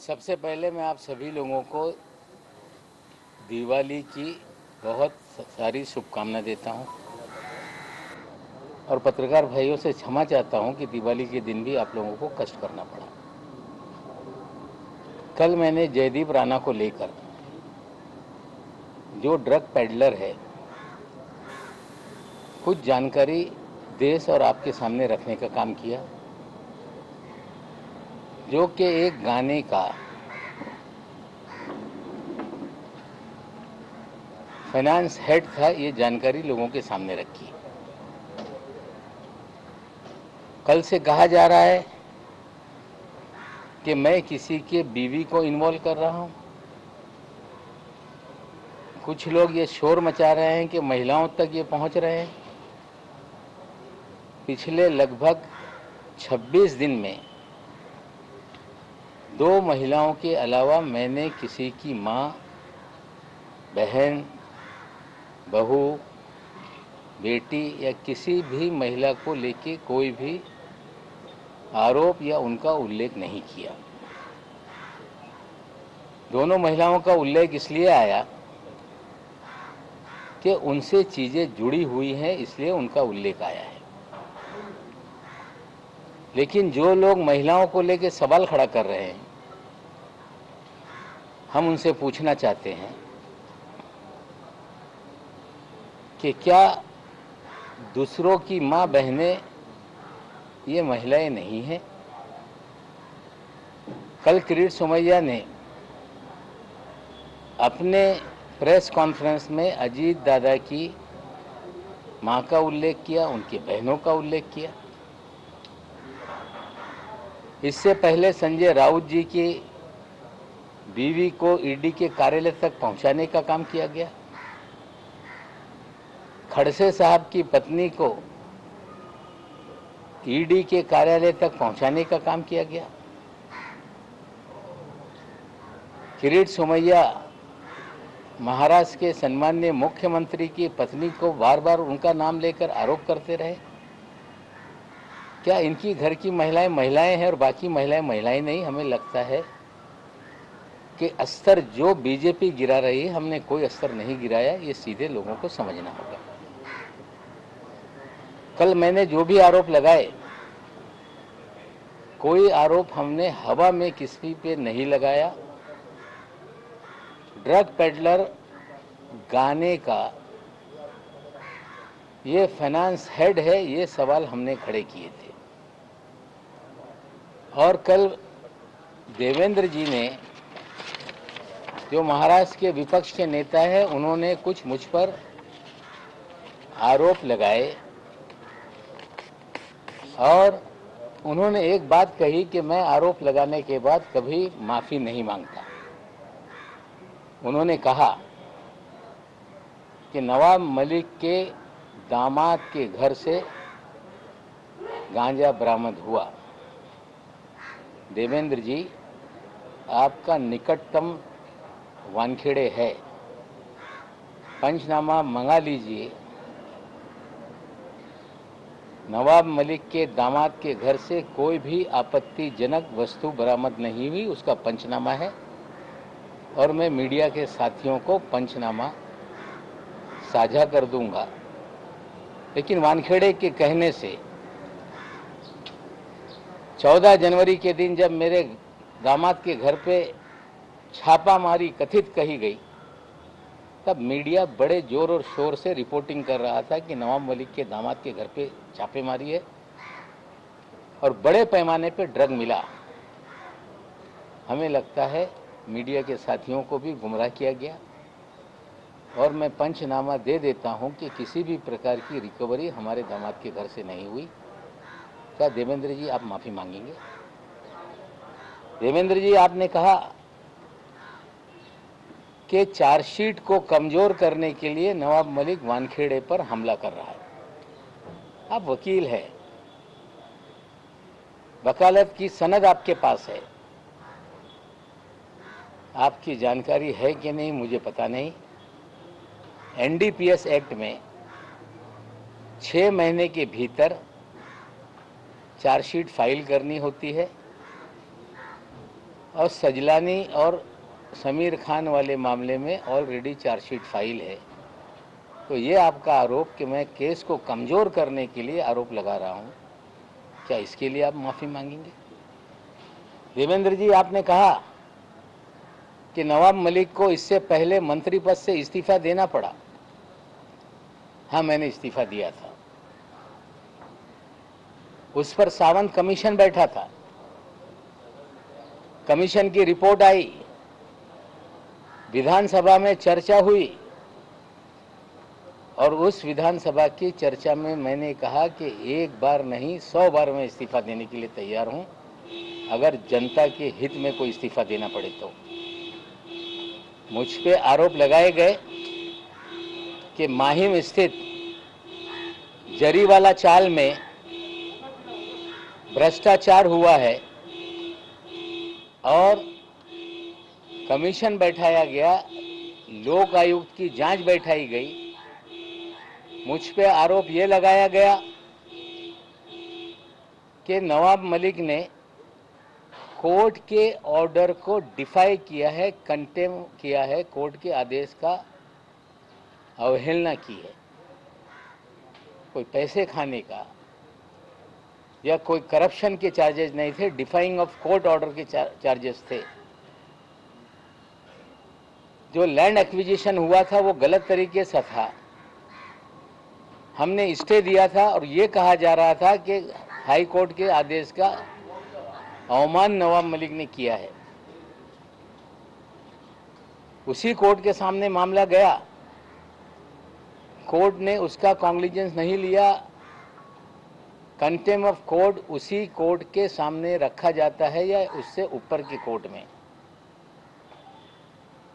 सबसे पहले मैं आप सभी लोगों को दिवाली की बहुत सारी शुभकामनाएं देता हूं और पत्रकार भाइयों से क्षमा चाहता हूं कि दिवाली के दिन भी आप लोगों को कष्ट करना पड़ा। कल मैंने जयदीप राणा को लेकर, जो ड्रग पेडलर है, कुछ जानकारी देश और आपके सामने रखने का काम किया, जो कि एक गाने का फाइनेंस हेड था। ये जानकारी लोगों के सामने रखी। कल से कहा जा रहा है कि मैं किसी के बीवी को इन्वॉल्व कर रहा हूं। कुछ लोग ये शोर मचा रहे हैं कि महिलाओं तक ये पहुंच रहे हैं। पिछले लगभग 26 दिन में 2 महिलाओं के अलावा मैंने किसी की मां, बहन, बहू, बेटी या किसी भी महिला को लेके कोई भी आरोप या उनका उल्लेख नहीं किया। दोनों महिलाओं का उल्लेख इसलिए आया कि उनसे चीज़ें जुड़ी हुई हैं, इसलिए उनका उल्लेख आया है। लेकिन जो लोग महिलाओं को लेकर सवाल खड़ा कर रहे हैं, हम उनसे पूछना चाहते हैं कि क्या दूसरों की माँ बहनें ये महिलाएं नहीं हैं? कल किरीट सोमैया ने अपने प्रेस कॉन्फ्रेंस में अजीत दादा की माँ का उल्लेख किया, उनकी बहनों का उल्लेख किया। इससे पहले संजय राउत जी की बीवी को ईडी के कार्यालय तक पहुंचाने का काम किया गया। खड़से साहब की पत्नी को ईडी के कार्यालय तक पहुंचाने का काम किया गया। किरीट सोमैया महाराष्ट्र के सम्माननीय मुख्यमंत्री की पत्नी को बार बार उनका नाम लेकर आरोप करते रहे। क्या इनकी घर की महिलाएं महिलाएं हैं और बाकी महिलाएं महिलाएं नहीं? हमें लगता है कि अस्तर जो बीजेपी गिरा रही है, हमने कोई अस्तर नहीं गिराया। ये सीधे लोगों को समझना होगा। कल मैंने जो भी आरोप लगाए, कोई आरोप हमने हवा में किसी पे नहीं लगाया। ड्रग पेडलर गाने का ये फाइनेंस हेड है, ये सवाल हमने खड़े किए थे। और कल देवेंद्र जी ने, जो महाराष्ट्र के विपक्ष के नेता है, उन्होंने कुछ मुझ पर आरोप लगाए और उन्होंने एक बात कही कि मैं आरोप लगाने के बाद कभी माफ़ी नहीं मांगता। उन्होंने कहा कि नवाब मलिक के दामाद के घर से गांजा बरामद हुआ। देवेंद्र जी, आपका निकटतम वानखेड़े है, पंचनामा मंगा लीजिए। नवाब मलिक के दामाद के घर से कोई भी आपत्तिजनक वस्तु बरामद नहीं हुई, उसका पंचनामा है और मैं मीडिया के साथियों को पंचनामा साझा कर दूंगा। लेकिन वानखेड़े के कहने से 14 जनवरी के दिन जब मेरे दामाद के घर पे छापामारी कथित कही गई, तब मीडिया बड़े जोर और शोर से रिपोर्टिंग कर रहा था कि नवाब मलिक के दामाद के घर पे छापेमारी है और बड़े पैमाने पे ड्रग मिला। हमें लगता है मीडिया के साथियों को भी गुमराह किया गया और मैं पंचनामा दे देता हूं कि किसी भी प्रकार की रिकवरी हमारे दामाद के घर से नहीं हुई। क्या देवेंद्र जी आप माफ़ी मांगेंगे? देवेंद्र जी, आपने कहा कि चार्जशीट को कमजोर करने के लिए नवाब मलिक वानखेड़े पर हमला कर रहा है। आप वकील हैं, वकालत की सनद आपके पास है। आपकी जानकारी है कि नहीं मुझे पता नहीं। एनडीपीएस एक्ट में 6 महीने के भीतर चार्जशीट फाइल करनी होती है और सजलानी और समीर खान वाले मामले में ऑलरेडी चार्जशीट फाइल है। तो ये आपका आरोप कि मैं केस को कमज़ोर करने के लिए आरोप लगा रहा हूँ, क्या इसके लिए आप माफ़ी मांगेंगे? देवेंद्र जी, आपने कहा कि नवाब मलिक को इससे पहले मंत्री पद से इस्तीफा देना पड़ा। हाँ, मैंने इस्तीफा दिया था। उस पर सावंत कमीशन बैठा था, कमीशन की रिपोर्ट आई, विधानसभा में चर्चा हुई और उस विधानसभा की चर्चा में मैंने कहा कि एक बार नहीं 100 बार मैं इस्तीफा देने के लिए तैयार हूं, अगर जनता के हित में कोई इस्तीफा देना पड़े तो। मुझ पे आरोप लगाए गए कि माहिम स्थित जरीवाला चाल में भ्रष्टाचार हुआ है और कमीशन बैठाया गया, लोक आयुक्त की जांच बैठाई गई। मुझ पे आरोप ये लगाया गया कि नवाब मलिक ने कोर्ट के ऑर्डर को डिफाई किया है, कंटेम किया है, कोर्ट के आदेश का अवहेलना की है। कोई पैसे खाने का या कोई करप्शन के चार्जेस नहीं थे, डिफाइंग ऑफ कोर्ट ऑर्डर के चार्जेस थे। जो लैंड एक्विजिशन हुआ था वो गलत तरीके से था, हमने स्टे दिया था और ये कहा जा रहा था कि हाई कोर्ट के आदेश का अवमान नवाब मलिक ने किया है। उसी कोर्ट के सामने मामला गया, कोर्ट ने उसका कॉन्ग्लिजेंस नहीं लिया। कंटेम्प्ट ऑफ कोर्ट उसी कोर्ट के सामने रखा जाता है या उससे ऊपर की कोर्ट में।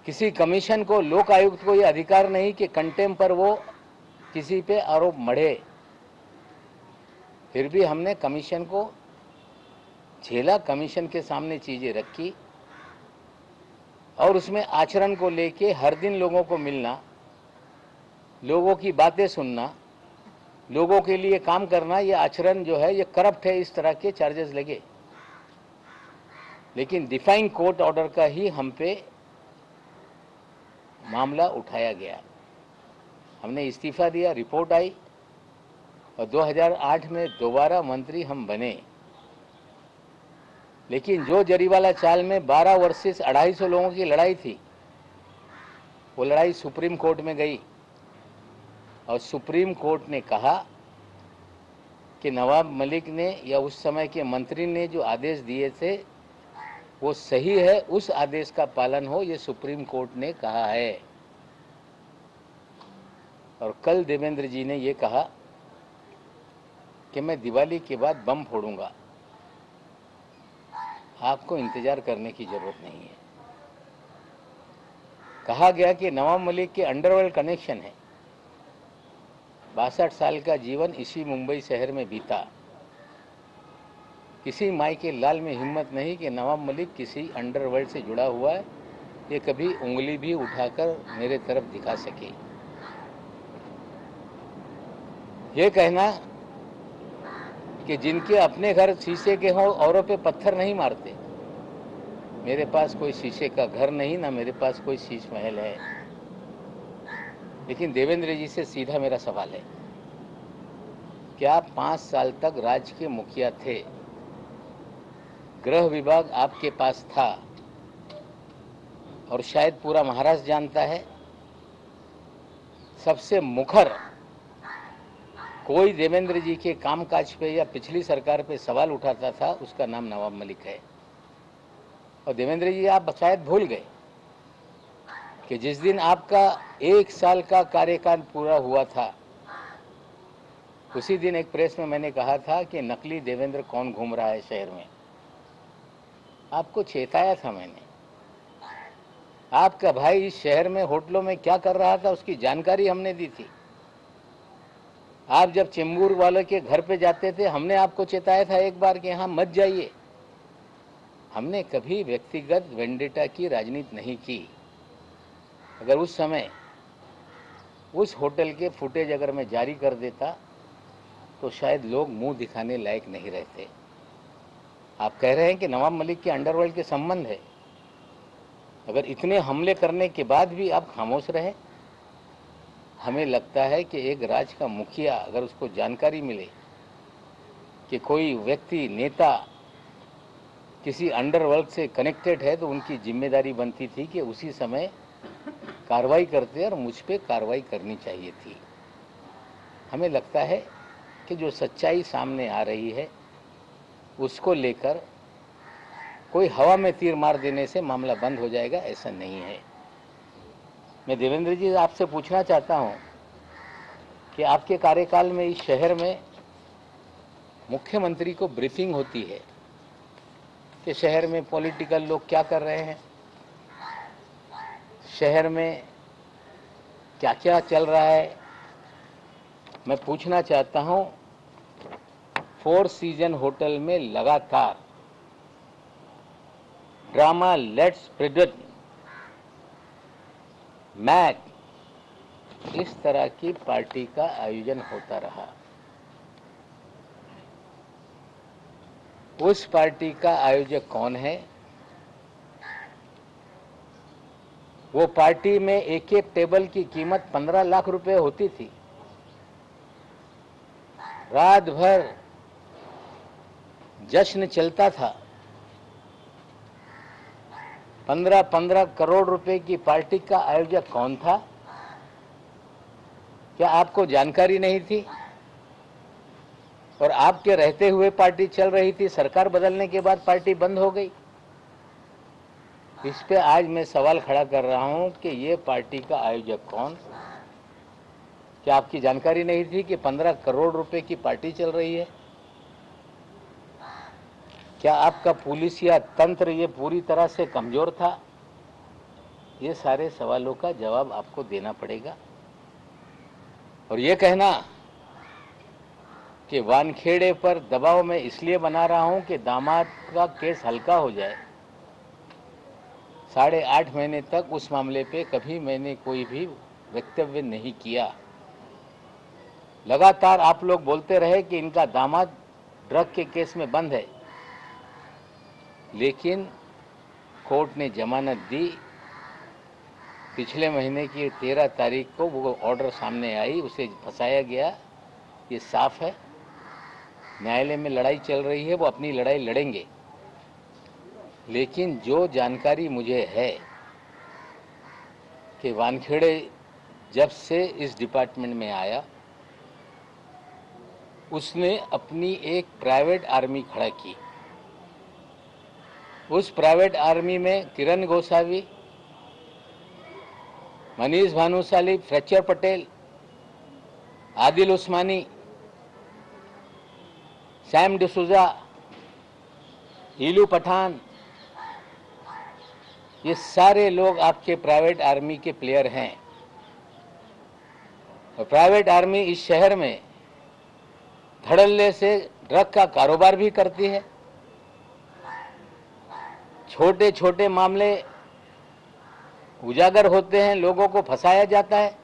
किसी कमीशन को, लोक आयुक्त को यह अधिकार नहीं कि कंटेम्प्ट पर वो किसी पे आरोप मढ़े। फिर भी हमने कमीशन को झेला, कमीशन के सामने चीजें रखी और उसमें आचरण को लेके हर दिन लोगों को मिलना, लोगों की बातें सुनना, लोगों के लिए काम करना, ये आचरण जो है ये करप्ट है, इस तरह के चार्जेस लगे। लेकिन डिफाइंग कोर्ट ऑर्डर का ही हम पे मामला उठाया गया। हमने इस्तीफा दिया, रिपोर्ट आई और 2008 में दोबारा मंत्री हम बने। लेकिन जो जरीवाला चाल में 12 वर्सेस 250 लोगों की लड़ाई थी, वो लड़ाई सुप्रीम कोर्ट में गई और सुप्रीम कोर्ट ने कहा कि नवाब मलिक ने या उस समय के मंत्री ने जो आदेश दिए थे वो सही है, उस आदेश का पालन हो, ये सुप्रीम कोर्ट ने कहा है। और कल देवेंद्र जी ने ये कहा कि मैं दिवाली के बाद बम फोड़ूंगा, आपको इंतजार करने की जरूरत नहीं है। कहा गया कि नवाब मलिक के अंडरवर्ल्ड कनेक्शन है, 62 साल का जीवन इसी मुंबई शहर में बीता। किसी माई के लाल में हिम्मत नहीं कि नवाब मलिक किसी अंडरवर्ल्ड से जुड़ा हुआ है, ये कभी उंगली भी उठाकर मेरे तरफ दिखा सके। ये कहना कि जिनके अपने घर शीशे के हों औरों पे पत्थर नहीं मारते, मेरे पास कोई शीशे का घर नहीं, ना मेरे पास कोई शीश महल है। लेकिन देवेंद्र जी से सीधा मेरा सवाल है, क्या 5 साल तक राज्य के मुखिया थे, गृह विभाग आपके पास था और शायद पूरा महाराष्ट्र जानता है, सबसे मुखर कोई देवेंद्र जी के कामकाज पे या पिछली सरकार पे सवाल उठाता था, उसका नाम नवाब मलिक है। और देवेंद्र जी, आप शायद भूल गए कि जिस दिन आपका 1 साल का कार्यकाल पूरा हुआ था, उसी दिन एक प्रेस में मैंने कहा था कि नकली देवेंद्र कौन घूम रहा है शहर में। आपको चेताया था मैंने। आपका भाई इस शहर में होटलों में क्या कर रहा था उसकी जानकारी हमने दी थी। आप जब चेंबूर वाले के घर पे जाते थे, हमने आपको चेताया था एक बार कि यहाँ मत जाइए। हमने कभी व्यक्तिगत वेंडेटा की राजनीति नहीं की। अगर उस समय उस होटल के फुटेज अगर मैं जारी कर देता तो शायद लोग मुंह दिखाने लायक नहीं रहते। आप कह रहे हैं कि नवाब मलिक के अंडरवर्ल्ड के संबंध है, अगर इतने हमले करने के बाद भी आप खामोश रहे, हमें लगता है कि एक राज्य का मुखिया अगर उसको जानकारी मिले कि कोई व्यक्ति नेता किसी अंडरवर्ल्ड से कनेक्टेड है तो उनकी जिम्मेदारी बनती थी कि उसी समय कार्रवाई करते और मुझ पे कार्रवाई करनी चाहिए थी। हमें लगता है कि जो सच्चाई सामने आ रही है उसको लेकर कोई हवा में तीर मार देने से मामला बंद हो जाएगा, ऐसा नहीं है। मैं देवेंद्र जी आपसे पूछना चाहता हूं कि आपके कार्यकाल में इस शहर में मुख्यमंत्री को ब्रीफिंग होती है कि शहर में पॉलिटिकल लोग क्या कर रहे हैं, शहर में क्या क्या चल रहा है। मैं पूछना चाहता हूं, फोर सीजन होटल में लगातार ड्रामा लेट्स प्रिडिक्ट मैच इस तरह की पार्टी का आयोजन होता रहा। उस पार्टी का आयोजक कौन है? वो पार्टी में एक एक टेबल की कीमत 15 लाख रुपए होती थी। रात भर जश्न चलता था। 15-15 करोड़ रुपए की पार्टी का आयोजक कौन था? क्या आपको जानकारी नहीं थी? और आपके रहते हुए पार्टी चल रही थी, सरकार बदलने के बाद पार्टी बंद हो गई। इस पे आज मैं सवाल खड़ा कर रहा हूं कि ये पार्टी का आयोजक कौन? क्या आपकी जानकारी नहीं थी कि 15 करोड़ रुपए की पार्टी चल रही है? क्या आपका पुलिस या तंत्र ये पूरी तरह से कमजोर था? ये सारे सवालों का जवाब आपको देना पड़ेगा। और ये कहना कि वानखेड़े पर दबाव मैं इसलिए बना रहा हूं कि दामाद का केस हल्का हो जाए, 8.5 महीने तक उस मामले पे कभी मैंने कोई भी वक्तव्य नहीं किया। लगातार आप लोग बोलते रहे कि इनका दामाद ड्रग के केस में बंद है, लेकिन कोर्ट ने जमानत दी। पिछले महीने की 13 तारीख को वो ऑर्डर सामने आई, उसे फंसाया गया। ये साफ है, न्यायालय में लड़ाई चल रही है, वो अपनी लड़ाई लड़ेंगे। लेकिन जो जानकारी मुझे है कि वानखेड़े जब से इस डिपार्टमेंट में आया, उसने अपनी एक प्राइवेट आर्मी खड़ा की। उस प्राइवेट आर्मी में किरण गोसावी, मनीष भानुशाली, फ्रेक्चर पटेल, आदिल उस्मानी, सैम डिसूजा, हीलू पठान, ये सारे लोग आपके प्राइवेट आर्मी के प्लेयर हैं। और प्राइवेट आर्मी इस शहर में धड़ल्ले से ड्रग का कारोबार भी करती है। छोटे छोटे मामले उजागर होते हैं, लोगों को फंसाया जाता है,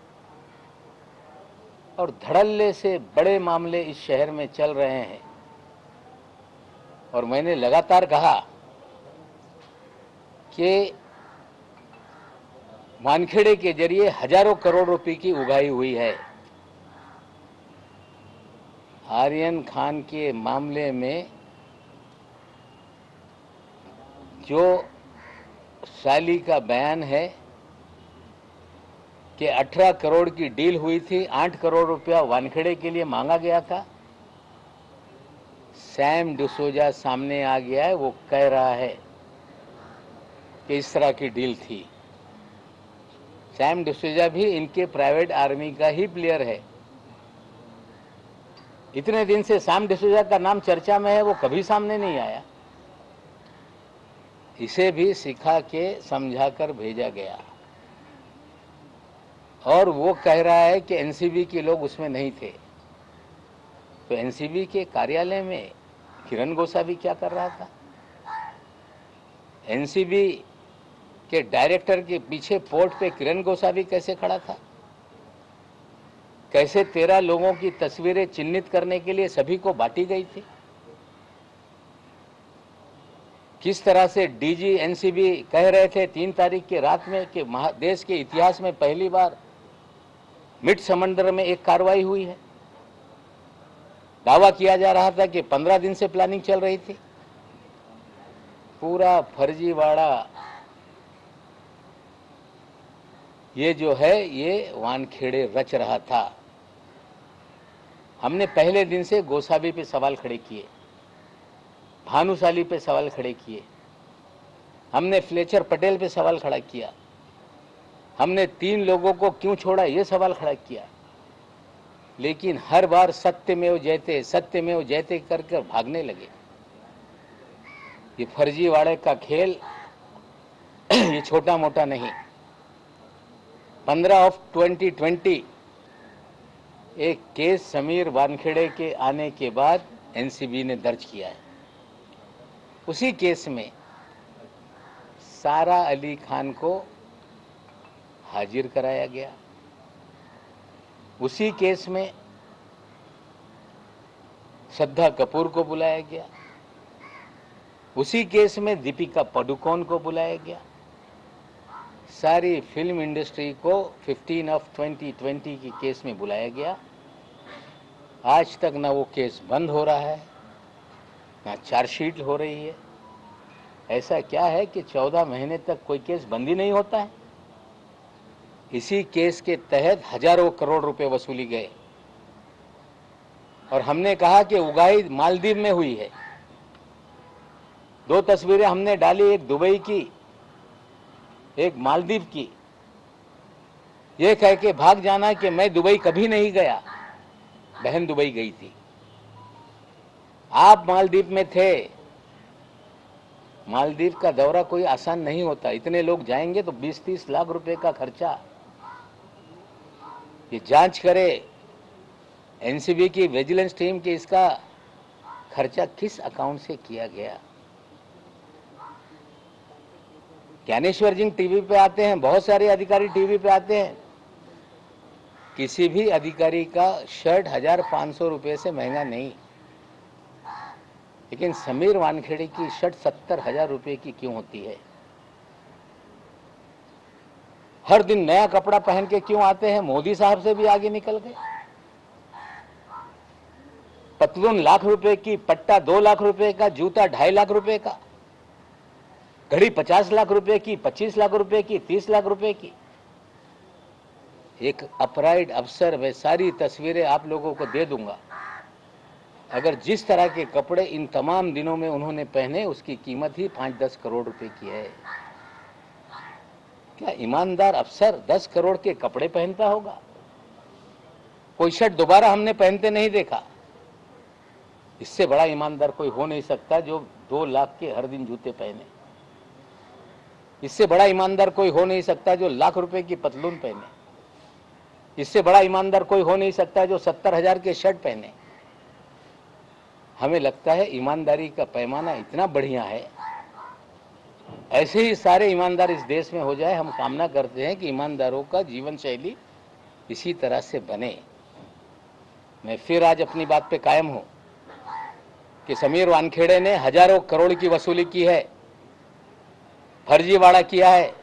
और धड़ल्ले से बड़े मामले इस शहर में चल रहे हैं। और मैंने लगातार कहा कि वानखेड़े के जरिए हजारों करोड़ रुपए की उगाही हुई है। आर्यन खान के मामले में जो साली का बयान है कि 18 करोड़ की डील हुई थी, 8 करोड़ रुपया वानखेड़े के लिए मांगा गया था। सैम डिसूजा सामने आ गया है, वो कह रहा है कि इस तरह की डील थी। सैम डिसूजा भी इनके प्राइवेट आर्मी का ही प्लेयर है। इतने दिन से सैम डिसूजा का नाम चर्चा में है, वो कभी सामने नहीं आया। इसे भी सिखा के समझाकर भेजा गया, और वो कह रहा है कि एनसीबी के लोग उसमें नहीं थे। तो एनसीबी के कार्यालय में किरण गोसावी क्या कर रहा था? एनसीबी के डायरेक्टर के पीछे पोर्ट पे किरण गोसावी कैसे खड़ा था? कैसे 13 लोगों की तस्वीरें चिन्हित करने के लिए सभी को बांटी गई थी? किस तरह से डीजी एनसीबी कह रहे थे 3 तारीख के रात में कि देश के इतिहास में पहली बार मिड समंदर में एक कार्रवाई हुई है। दावा किया जा रहा था कि 15 दिन से प्लानिंग चल रही थी। पूरा फर्जीवाड़ा ये जो है ये वानखेड़े रच रहा था। हमने पहले दिन से गोसावी पे सवाल खड़े किए, भानुशाली पे सवाल खड़े किए, हमने फ्लेचर पटेल पे सवाल खड़ा किया, हमने 3 लोगों को क्यों छोड़ा ये सवाल खड़ा किया, लेकिन हर बार सत्यमेव जयते कर कर भागने लगे। ये फर्जीवाड़े का खेल ये छोटा मोटा नहीं। 15/2020 एक केस समीर वानखेड़े के आने के बाद एनसीबी ने दर्ज किया है। उसी केस में सारा अली खान को हाजिर कराया गया। उसी केस में श्रद्धा कपूर को बुलाया गया। उसी केस में दीपिका पादुकोण को बुलाया गया। सारी फिल्म इंडस्ट्री को 15/2020 की केस में बुलाया गया। आज तक ना वो केस बंद हो रहा है, ना चार्जशीट हो रही है। ऐसा क्या है कि 14 महीने तक कोई केस बंद ही नहीं होता है। इसी केस के तहत हजारों करोड़ रुपए वसूली गए और हमने कहा कि उगाही मालदीव में हुई है। 2 तस्वीरें हमने डाली, एक दुबई की, एक मालदीव की। ये कह के भाग जाना कि मैं दुबई कभी नहीं गया, बहन दुबई गई थी। आप मालदीव में थे। मालदीव का दौरा कोई आसान नहीं होता। इतने लोग जाएंगे तो 20-30 लाख रुपए का खर्चा। ये जांच करे एनसीबी की विजिलेंस टीम कि इसका खर्चा किस अकाउंट से किया गया। ज्ञानेश्वर जी टीवी पे आते हैं, बहुत सारे अधिकारी टीवी पे आते हैं। किसी भी अधिकारी का शर्ट 1500 रुपये से महंगा नहीं, लेकिन समीर वानखेड़े की शर्ट 70,000 रुपये की क्यों होती है? हर दिन नया कपड़ा पहन के क्यों आते हैं? मोदी साहब से भी आगे निकल गए। पतलून लाख रुपए की, पट्टा 2 लाख रुपए का, जूता 2.5 लाख रुपए का, घड़ी 50 लाख रुपए की, 25 लाख रुपए की, 30 लाख रुपए की। एक अपराइड अफसर, वे सारी तस्वीरें आप लोगों को दे दूंगा। अगर जिस तरह के कपड़े इन तमाम दिनों में उन्होंने पहने, उसकी कीमत ही 5-10 करोड़ रुपए की है। क्या ईमानदार अफसर 10 करोड़ के कपड़े पहनता होगा? कोई शर्ट दोबारा हमने पहनते नहीं देखा। इससे बड़ा ईमानदार कोई हो नहीं सकता जो 2 लाख के हर दिन जूते पहने। इससे बड़ा ईमानदार कोई हो नहीं सकता जो लाख रुपए की पतलून पहने। इससे बड़ा ईमानदार कोई हो नहीं सकता जो 70,000 के शर्ट पहने। हमें लगता है ईमानदारी का पैमाना इतना बढ़िया है। ऐसे ही सारे ईमानदार इस देश में हो जाए। हम कामना करते हैं कि ईमानदारों का जीवन शैली इसी तरह से बने। मैं फिर आज अपनी बात पे कायम हूं कि समीर वानखेड़े ने हजारों करोड़ की वसूली की है, फर्जीवाड़ा किया है।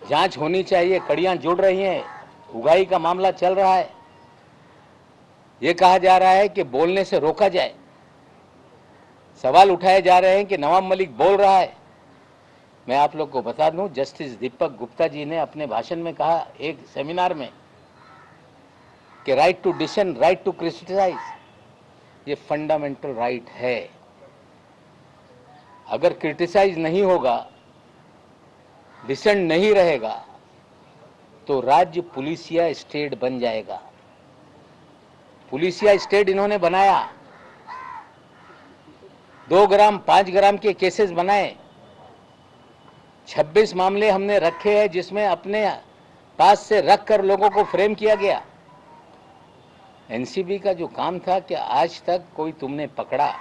जांच होनी चाहिए। कड़ियां जुड़ रही हैं, उगाही का मामला चल रहा है। यह कहा जा रहा है कि बोलने से रोका जाए। सवाल उठाए जा रहे हैं कि नवाब मलिक बोल रहा है। मैं आप लोग को बता दूं, जस्टिस दीपक गुप्ता जी ने अपने भाषण में कहा एक सेमिनार में कि right to dissent, right to criticise, ये फंडामेंटल राइट है। अगर क्रिटिसाइज नहीं होगा, डिसेंट नहीं रहेगा, तो राज्य पुलिसिया स्टेट बन जाएगा। पुलिसिया स्टेट इन्होंने बनाया। 2 ग्राम 5 ग्राम के केसेस बनाए। 26 मामले हमने रखे हैं जिसमें अपने पास से रख कर लोगों को फ्रेम किया गया। एनसीबी का जो काम था कि आज तक कोई तुमने पकड़ा,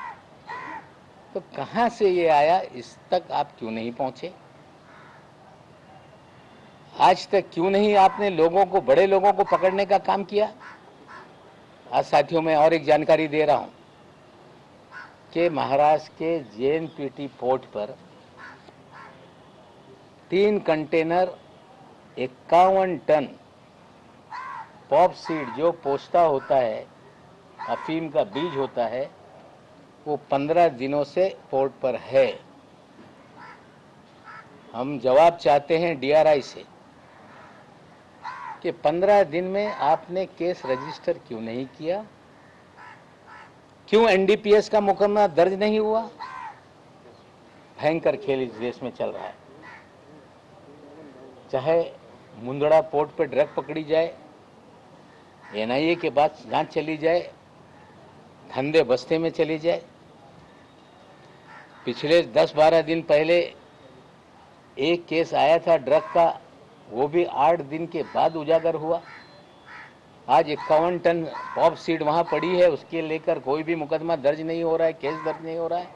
तो कहां से ये आया, इस तक आप क्यों नहीं पहुंचे? आज तक क्यों नहीं आपने लोगों को, बड़े लोगों को पकड़ने का काम किया? आज साथियों, मैं और एक जानकारी दे रहा हूं के महाराष्ट्र के जेएनपीटी पोर्ट पर 3 कंटेनर 51 टन पॉप सीड जो पोस्ता होता है, अफीम का बीज होता है, वो 15 दिनों से पोर्ट पर है। हम जवाब चाहते हैं डीआरआई से कि 15 दिन में आपने केस रजिस्टर क्यों नहीं किया, क्यों एनडीपीएस का मुकदमा दर्ज नहीं हुआ। भयंकर खेल इस देश में चल रहा है। चाहे मुंदड़ा पोर्ट पे ड्रग पकड़ी जाए, एनआईए के बाद जांच चली जाए, धंधे बस्ते में चली जाए। पिछले 10-12 दिन पहले एक केस आया था ड्रग का, वो भी 8 दिन के बाद उजागर हुआ। आज 51 टन पॉप सीड वहां पड़ी है, उसके लेकर कोई भी मुकदमा दर्ज नहीं हो रहा है, केस दर्ज नहीं हो रहा है।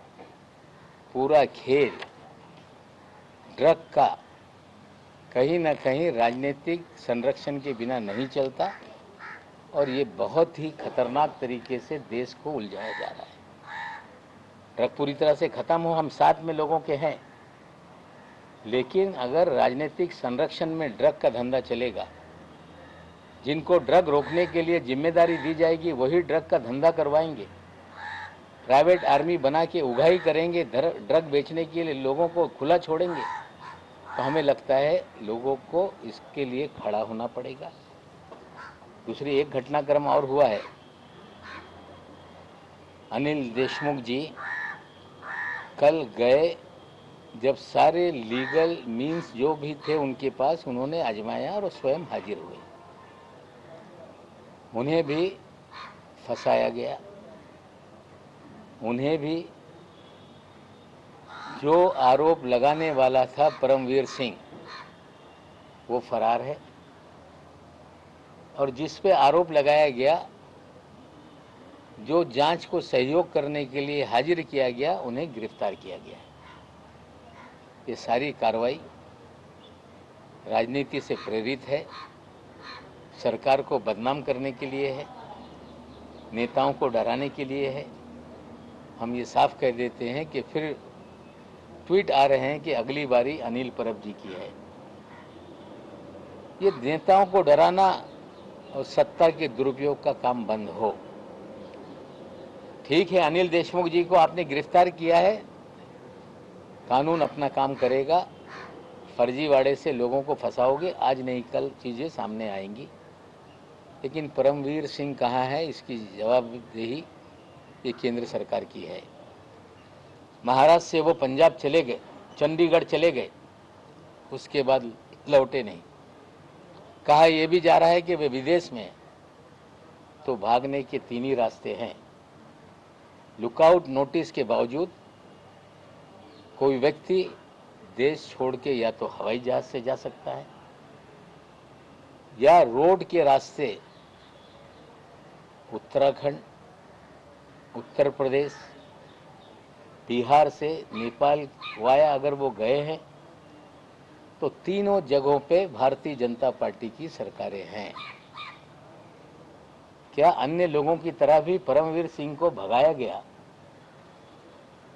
पूरा खेल ड्रग का कहीं ना कहीं राजनीतिक संरक्षण के बिना नहीं चलता और ये बहुत ही खतरनाक तरीके से देश को उलझाया जा रहा है। ड्रग पूरी तरह से खत्म हो, हम साथ में लोगों के हैं, लेकिन अगर राजनीतिक संरक्षण में ड्रग का धंधा चलेगा, जिनको ड्रग रोकने के लिए जिम्मेदारी दी जाएगी वही ड्रग का धंधा करवाएंगे, प्राइवेट आर्मी बना के उगाही करेंगे, ड्रग बेचने के लिए लोगों को खुला छोड़ेंगे, तो हमें लगता है लोगों को इसके लिए खड़ा होना पड़ेगा। दूसरी एक घटनाक्रम और हुआ है। अनिल देशमुख जी कल गए, जब सारे लीगल मीन्स जो भी थे उनके पास, उन्होंने आजमाया और स्वयं हाजिर हुए। उन्हें भी फंसाया गया, उन्हें भी जो आरोप लगाने वाला था परमवीर सिंह, वो फरार है, और जिस पे आरोप लगाया गया, जो जांच को सहयोग करने के लिए हाजिर किया गया, उन्हें गिरफ्तार किया गया। ये सारी कार्रवाई राजनीति से प्रेरित है, सरकार को बदनाम करने के लिए है, नेताओं को डराने के लिए है। हम ये साफ कह देते हैं कि फिर ट्वीट आ रहे हैं कि अगली बारी अनिल परब जी की है। ये नेताओं को डराना और सत्ता के दुरुपयोग का काम बंद हो। ठीक है, अनिल देशमुख जी को आपने गिरफ्तार किया है, कानून अपना काम करेगा। फर्जीवाड़े से लोगों को फंसाओगे, आज नहीं कल चीज़ें सामने आएंगी। लेकिन परमवीर सिंह कहाँ है, इसकी जवाबदेही ये केंद्र सरकार की है। महाराष्ट्र से वो पंजाब चले गए, चंडीगढ़ चले गए, उसके बाद लौटे नहीं। कहा यह भी जा रहा है कि वे विदेश में, तो भागने के 3 ही रास्ते हैं। लुकआउट नोटिस के बावजूद कोई व्यक्ति देश छोड़ के या तो हवाई जहाज से जा सकता है या रोड के रास्ते उत्तराखंड, उत्तर प्रदेश, बिहार से नेपाल वाया अगर वो गए हैं, तो तीनों जगहों पे भारतीय जनता पार्टी की सरकारें हैं। क्या अन्य लोगों की तरह भी परमवीर सिंह को भगाया गया,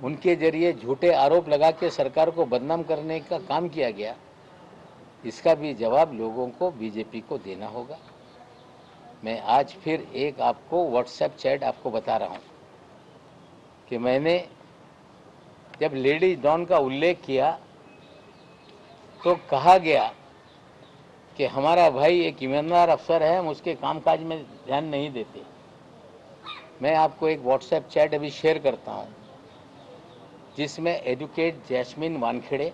उनके जरिए झूठे आरोप लगा के सरकार को बदनाम करने का काम किया गया? इसका भी जवाब लोगों को, बीजेपी को देना होगा। मैं आज फिर एक आपको व्हाट्सएप चैट आपको बता रहा हूं कि मैंने जब लेडीज डॉन का उल्लेख किया तो कहा गया कि हमारा भाई एक ईमानदार अफसर है, हम उसके कामकाज में ध्यान नहीं देते। मैं आपको एक व्हाट्सएप चैट अभी शेयर करता हूं, जिसमें एडवोकेट जैस्मिन वानखेड़े,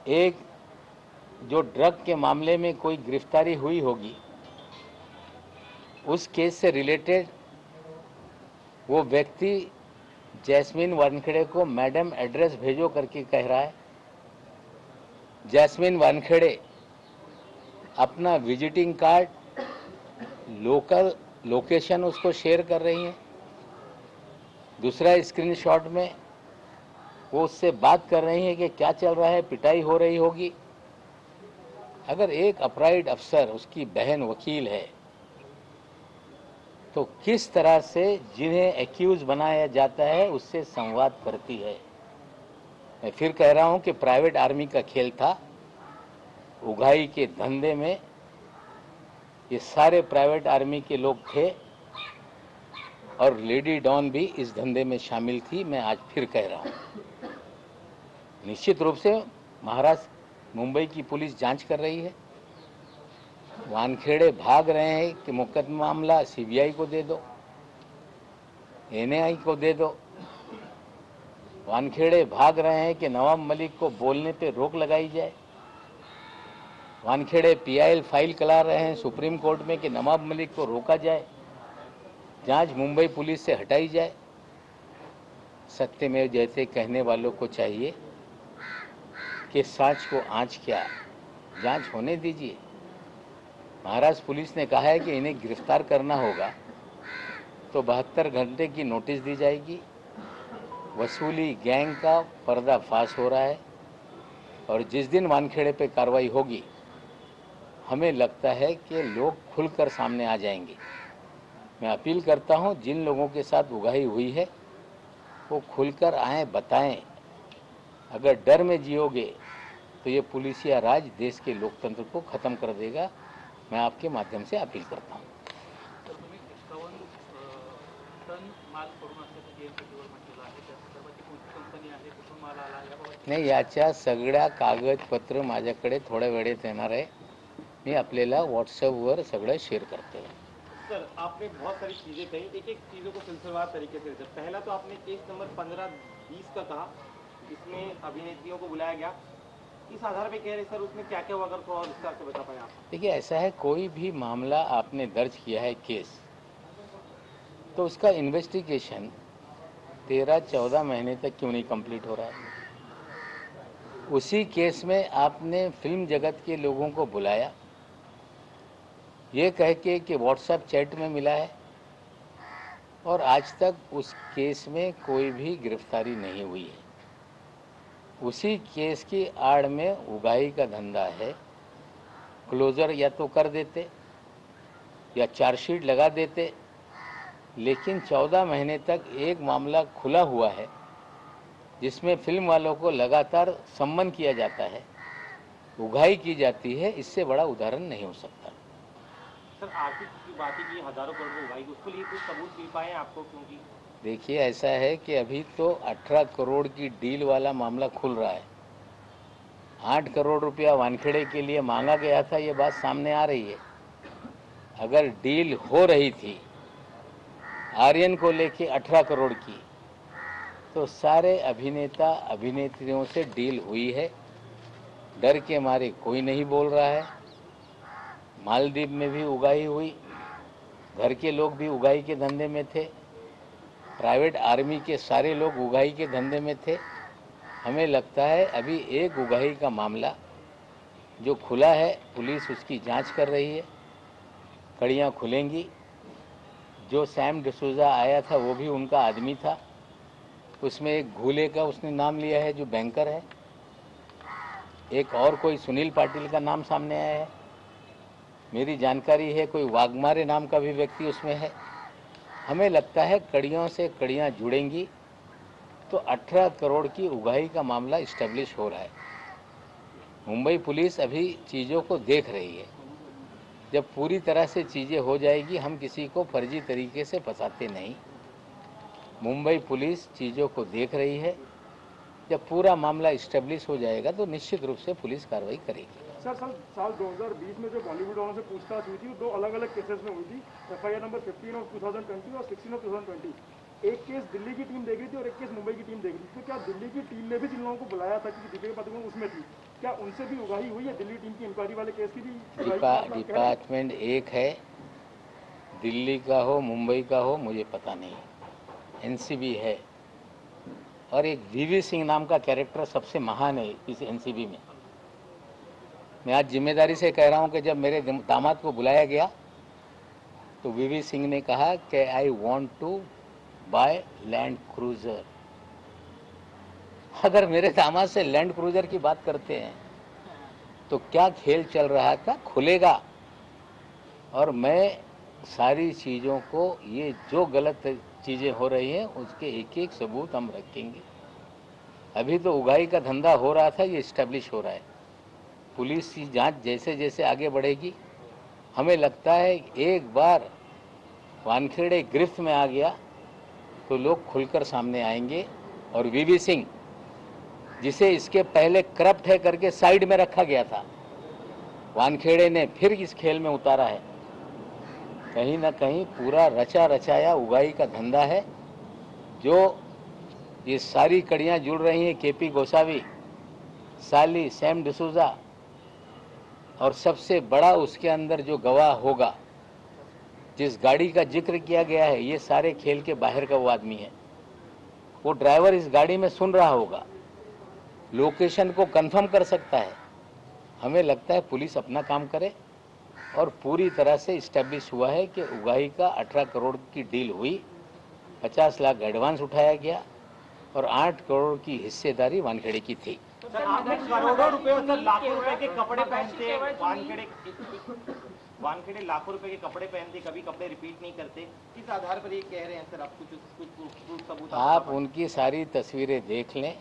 एक जो ड्रग के मामले में कोई गिरफ्तारी हुई होगी, उस केस से रिलेटेड वो व्यक्ति जैस्मिन वानखेड़े को मैडम एड्रेस भेजो करके कह रहा है। जैस्मिन वानखेड़े अपना विजिटिंग कार्ड, लोकल लोकेशन उसको शेयर कर रही हैं। दूसरा स्क्रीनशॉट में वो उससे बात कर रही हैं कि क्या चल रहा है, पिटाई हो रही होगी। अगर एक अपराइड अफसर, उसकी बहन वकील है, तो किस तरह से जिन्हें एक्यूज बनाया जाता है उससे संवाद करती है। मैं फिर कह रहा हूं कि प्राइवेट आर्मी का खेल था। उगाही के धंधे में ये सारे प्राइवेट आर्मी के लोग थे और लेडी डॉन भी इस धंधे में शामिल थी। मैं आज फिर कह रहा हूं, निश्चित रूप से महाराष्ट्र मुंबई की पुलिस जांच कर रही है। वानखेड़े भाग रहे हैं कि मुकदमा मामला सीबीआई को दे दो, एनआई को दे दो। वानखेड़े भाग रहे हैं कि नवाब मलिक को बोलने पे रोक लगाई जाए। वानखेड़े पीआईएल फाइल करा रहे हैं सुप्रीम कोर्ट में कि नवाब मलिक को रोका जाए, जांच मुंबई पुलिस से हटाई जाए। सत्यमेव जयते कहने वालों को चाहिए कि सांच को आंच क्या, जांच होने दीजिए। महाराष्ट्र पुलिस ने कहा है कि इन्हें गिरफ्तार करना होगा तो 72 घंटे की नोटिस दी जाएगी। वसूली गैंग का पर्दाफाश हो रहा है और जिस दिन वानखेड़े पे कार्रवाई होगी हमें लगता है कि लोग खुलकर सामने आ जाएंगे। मैं अपील करता हूं, जिन लोगों के साथ उगाही हुई है वो खुलकर आएं, बताएं। अगर डर में जियोगे तो ये पुलिसिया राज देश के लोकतंत्र को खत्म कर देगा। मैं आपके माध्यम से अपील करता हूं। नाही, याच्या सगळ्या कागदपत्र माझ्याकडे थोड्या वेळेत येणार आहे। मी आपल्याला व्हॉट्सअपवर सगळं शेअर करते हैं। सर, आपने बहुत सारी चीज़ें कही, एक एक चीज़ों को सिलसिलेवार तरीके से। सर, पहला तो आपने केस नंबर 15-20 का कहा, इसमें अभिनेत्रियों को बुलाया गया, इस आधार पे कह रहे सर उसमें क्या क्या हुआ, अगर थोड़ा विस्तार से बता पाए आप। देखिए, ऐसा है, कोई भी मामला आपने दर्ज किया है केस, तो उसका इन्वेस्टिगेशन 13-14 महीने तक क्यों नहीं कंप्लीट हो रहा है। उसी केस में आपने फिल्म जगत के लोगों को बुलाया, ये कह के कि व्हाट्सएप चैट में मिला है, और आज तक उस केस में कोई भी गिरफ्तारी नहीं हुई है। उसी केस की आड़ में उगाही का धंधा है। क्लोजर या तो कर देते या चार्जशीट लगा देते, लेकिन 14 महीने तक एक मामला खुला हुआ है जिसमें फिल्म वालों को लगातार सम्मन किया जाता है, उगाही की जाती है। इससे बड़ा उदाहरण नहीं हो सकता। सर, आर्थिक की बात की हजारों करोड़ उगाई, उसके लिए कुछ सबूत मिल पाए आपको? क्योंकि देखिए, ऐसा है कि अभी तो 18 करोड़ की डील वाला मामला खुल रहा है। 8 करोड़ रुपया वानखेड़े के लिए मांगा गया था, ये बात सामने आ रही है। अगर डील हो रही थी आर्यन को लेके 18 करोड़ की, तो सारे अभिनेता अभिनेत्रियों से डील हुई है। डर के मारे कोई नहीं बोल रहा है। मालदीव में भी उगाही हुई, घर के लोग भी उगाही के धंधे में थे, प्राइवेट आर्मी के सारे लोग उगाही के धंधे में थे। हमें लगता है अभी एक उगाही का मामला जो खुला है, पुलिस उसकी जांच कर रही है, कड़ियाँ खुलेंगी। जो सैम डिसूजा आया था वो भी उनका आदमी था, उसमें एक घूले का उसने नाम लिया है जो बैंकर है। एक और कोई सुनील पाटिल का नाम सामने आया है। मेरी जानकारी है कोई वाघमारे नाम का भी व्यक्ति उसमें है। हमें लगता है कड़ियों से कड़ियाँ जुड़ेंगी तो 18 करोड़ की उगाही का मामला इस्टेब्लिश हो रहा है। मुंबई पुलिस अभी चीज़ों को देख रही है। जब पूरी तरह से चीज़ें हो जाएगी, हम किसी को फर्जी तरीके से फंसाते नहीं। मुंबई पुलिस चीज़ों को देख रही है। जब पूरा मामला इस्टेब्लिश हो जाएगा तो निश्चित रूप से पुलिस कार्रवाई करेगी। सर, साल 2020 में जो बॉलीवुड वालों से पूछताछ हुई थी, वो 2 अलग-अलग केसेस में हुई थी। एफआईआर नंबर 15 ऑफ 2020 और 16 ऑफ 2020। एक केस दिल्ली की टीम देख रही थी और एक केस मुंबई की टीम देख रही थी। तो क्या दिल्ली की टीम ने भी जिन लोगों को बुलाया था कि दीपिका पादुकोण उसमें थी, क्या उनसे भी उगाही हुई है? दिल्ली टीम की इंक्वायरी वाले केस की भी डिपार्टमेंट एक है, दिल्ली का हो मुंबई का हो मुझे पता नहीं, एनसीबी है। और एक वीवी सिंह नाम का कैरेक्टर सबसे महान है इस एनसीबी में। मैं आज जिम्मेदारी से कह रहा हूं कि जब मेरे दामाद को बुलाया गया तो वीवी सिंह ने कहा कि I want to buy Land Cruiser. अगर मेरे दामाद से लैंड क्रूजर की बात करते हैं तो क्या खेल चल रहा था, खुलेगा। और मैं सारी चीज़ों को, ये जो गलत चीज़ें हो रही हैं उसके एक एक सबूत हम रखेंगे। अभी तो उगाही का धंधा हो रहा था, ये इस्टेब्लिश हो रहा है। पुलिस की जांच जैसे जैसे आगे बढ़ेगी, हमें लगता है एक बार वानखेड़े गिरफ्त में आ गया तो लोग खुलकर सामने आएंगे। और वीवी सिंह, जिसे इसके पहले करप्ट है करके साइड में रखा गया था, वानखेड़े ने फिर इस खेल में उतारा है। कहीं ना कहीं पूरा रचा रचाया उगाही का धंधा है। जो ये सारी कड़ियां जुड़ रही हैं, केपी गोसावी, साली, सैम डिसूजा, और सबसे बड़ा उसके अंदर जो गवाह होगा, जिस गाड़ी का जिक्र किया गया है, ये सारे खेल के बाहर का वो आदमी है। वो ड्राइवर इस गाड़ी में सुन रहा होगा, लोकेशन को कंफर्म कर सकता है। हमें लगता है पुलिस अपना काम करे, और पूरी तरह से इस्टेब्लिश हुआ है कि उगाही का 18 करोड़ की डील हुई, 50 लाख एडवांस उठाया गया और 8 करोड़ की हिस्सेदारी वानखेड़े की थी। सर आपने करोड़ों रुपए और सर लाखों रुपए के कपड़े पहनते, वानखेड़े लाखों रुपए के कपड़े पहनते, कभी कपड़े रिपीट नहीं करते, किस आधार पर ये कह रहे हैं सर? आप कुछ सबूत आप उनकी सारी तस्वीरें देख लें,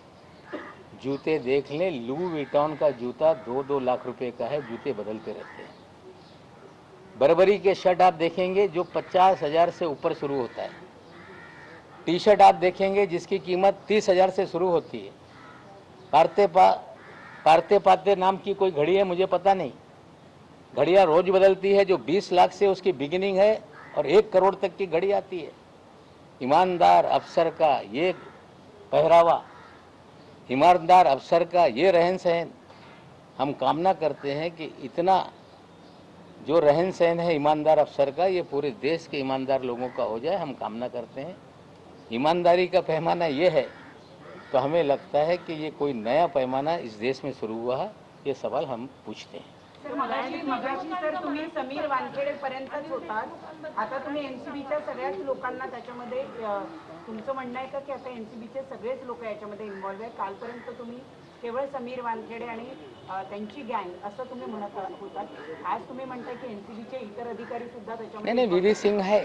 जूते देख लें। लू विटॉन का जूता 2-2 लाख रुपए का है, जूते बदलते रहते हैं। बर्बरी के शर्ट आप देखेंगे जो 50,000 से ऊपर शुरू होता है। टी शर्ट आप देखेंगे जिसकी कीमत 30,000 से शुरू होती है। पारते पाते नाम की कोई घड़ी है, मुझे पता नहीं, घड़ियां रोज बदलती है, जो 20 लाख से उसकी बिगिनिंग है और 1 करोड़ तक की घड़ी आती है। ईमानदार अफसर का ये पहरावा, ईमानदार अफसर का ये रहन सहन, हम कामना करते हैं कि इतना जो रहन सहन है ईमानदार अफसर का, ये पूरे देश के ईमानदार लोगों का हो जाए। हम कामना करते हैं। ईमानदारी का पैमाना ये है, तो हमें लगता है कि ये कोई नया पैमाना इस देश में शुरू हुआ है। ये सवाल हम पूछते हैं। सर मगाशी सर तुम्ही समीर वानखेडे पर्यंतच होतात, आता तुम्ही एनसीबीच्या सगळ्याच लोकांना त्याच्यामध्ये तुमचं म्हणणं आहे का की आता एनसीबीचे सगळेच लोक याच्यामध्ये इन्व्हॉल्व आहे? कालपर्यंत तुम्ही केवळ समीर वानखेडे आणि त्यांची गँग असं तुम्ही म्हणत होतात, आज तुम्ही म्हणताय की एनसीबीचे इतर अधिकारी सुद्धा त्याच्यामध्ये? नाही, व्हीव्ही सिंग आहे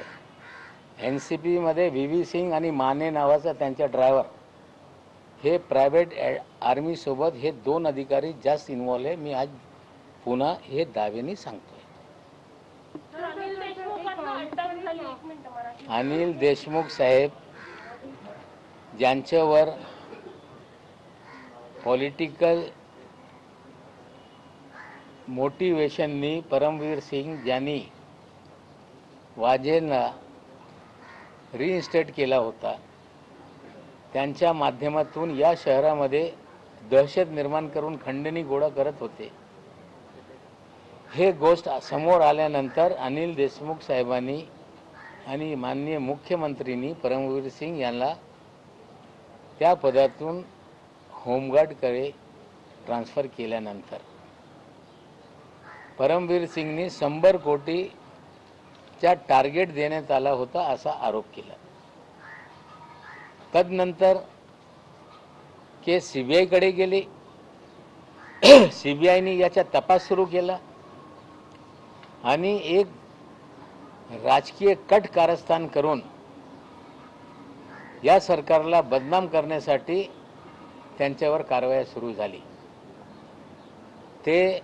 एनसीबी मध्ये। व्हीव्ही सिंग आणि माने नावाचा त्यांचा ड्रायव्हर, हे प्रायव्हेट आर्मी सोबत हे 2 अधिकारी जास्त इन्व्हॉल्व आहे। मी आज पुन्हा हे दाव्याने सांगतोय। अनिल देशमुख साहेब, ज्यांच्यावर पॉलिटिकल मोटिवेशननी परमवीर सिंग ज्यांनी वाजेंना रिइन्स्टेट केला होता, त्यांच्या माध्यमातून या शहरामध्ये दहशत निर्माण करून खंडणी गोळा करत होते। हे गोष्ट समोर आल्यानंतर अनिल देशमुख साहेबांनी आणि माननीय मुख्यमंत्रींनी परमवीर सिंग यांना त्या पदातून होमगार्डकडे ट्रान्सफर केल्यानंतर परमवीर सिंगनी 100 कोटीचा टार्गेट देण्यात आला होता असा आरोप केला। तदनंतर केस सीबीआयकडे गेली। सीबीआयने याचा तपास सुरू केला आणि एक राजकीय कट कारस्थान करून या सरकारला बदनाम करण्यासाठी त्यांच्यावर कारवाई सुरू झाली। ते